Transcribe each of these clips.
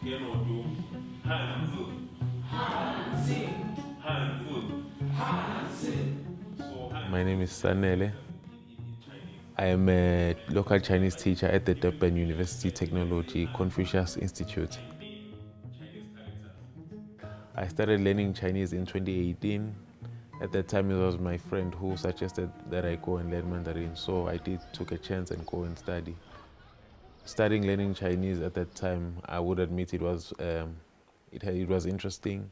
My name is Sanele. I am a local Chinese teacher at the Durban University Technology Confucius Institute. I started learning Chinese in 2018. At that time, it was my friend who suggested that I go and learn Mandarin, so I took a chance and go and study. Starting learning Chinese at that time, I would admit it was interesting.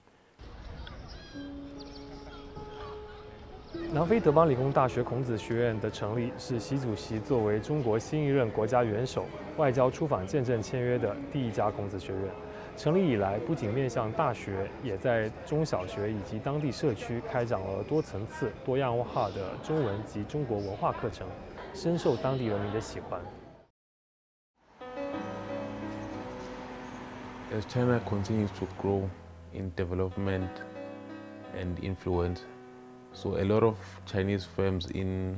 南非德邦理工大学孔子学院的成立，是习主席作为中国新一任国家元首外交出访见证签约的第一家孔子学院。成立以来，不仅面向大学，也在中小学以及当地社区开展了多层次、多样化的中文及中国文化课程，深受当地人民的喜欢。As China continues to grow in development and influence, so a lot of Chinese firms in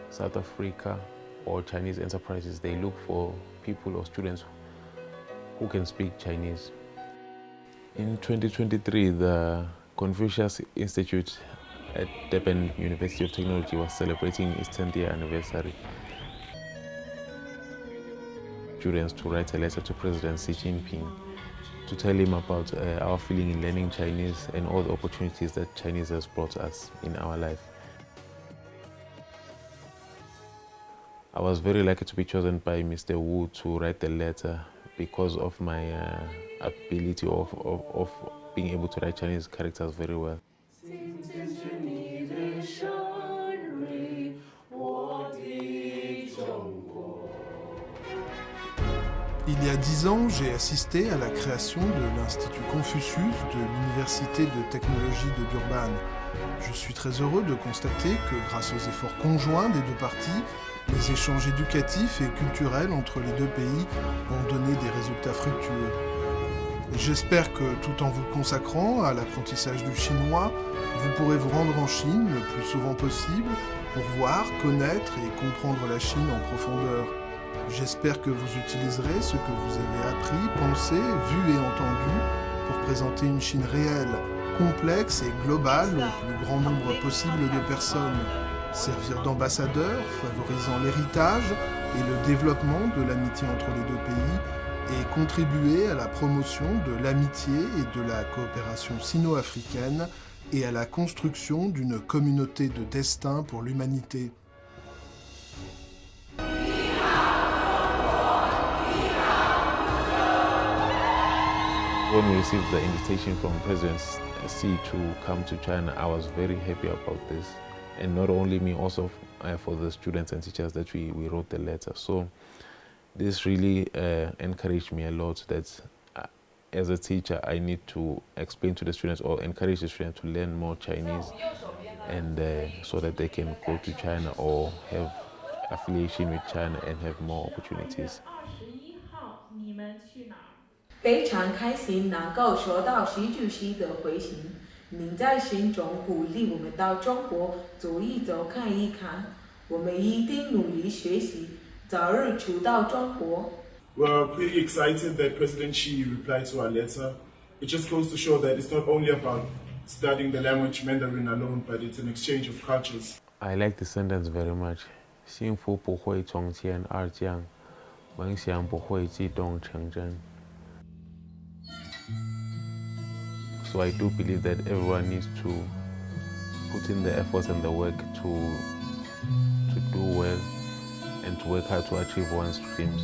South Africa or Chinese enterprises, they look for people or students who can speak Chinese. In 2023, the Confucius Institute at Durban University of Technology was celebrating its 10th year anniversary. Students to write a letter to President Xi Jinping to tell him about our feeling in learning Chinese and all the opportunities that Chinese has brought us in our life. I was very lucky to be chosen by Mr. Wu to write the letter because of my ability of being able to write Chinese characters very well. Il y a 10 ans, j'ai assisté à la création de l'Institut Confucius de l'Université de technologie de Durban. Je suis très heureux de constater que grâce aux efforts conjoints des deux parties, les échanges éducatifs et culturels entre les deux pays ont donné des résultats fructueux. J'espère que tout en vous consacrant à l'apprentissage du chinois, vous pourrez vous rendre en Chine le plus souvent possible pour voir, connaître et comprendre la Chine en profondeur. J'espère que vous utiliserez ce que vous avez appris, pensé, vu et entendu pour présenter une Chine réelle, complexe et globale au plus grand nombre possible de personnes. Servir d'ambassadeur, favorisant l'héritage et le développement de l'amitié entre les deux pays et contribuer à la promotion de l'amitié et de la coopération sino-africaine et à la construction d'une communauté de destin pour l'humanité. When we received the invitation from President Xi to come to China, I was very happy about this. And not only me, also for the students and teachers that we wrote the letter. So this really encouraged me a lot that as a teacher, I need to explain to the students or encourage the students to learn more Chinese and so that they can go to China or have affiliation with China and have more opportunities. 非常开心能够收到习主席的回信，您在信中鼓励我们到中国走一走、看一看，我们一定努力学习，早日出到中国。We're pretty excited that President Xi replied to our letter. It just goes to show that it's not only about studying the language Mandarin alone, but it's an exchange of cultures. I like the sentence very much. 幸福不会从天而降，梦想不会自动成真。So I do believe that everyone needs to put in the efforts and the work to do well and to work hard to achieve one's dreams.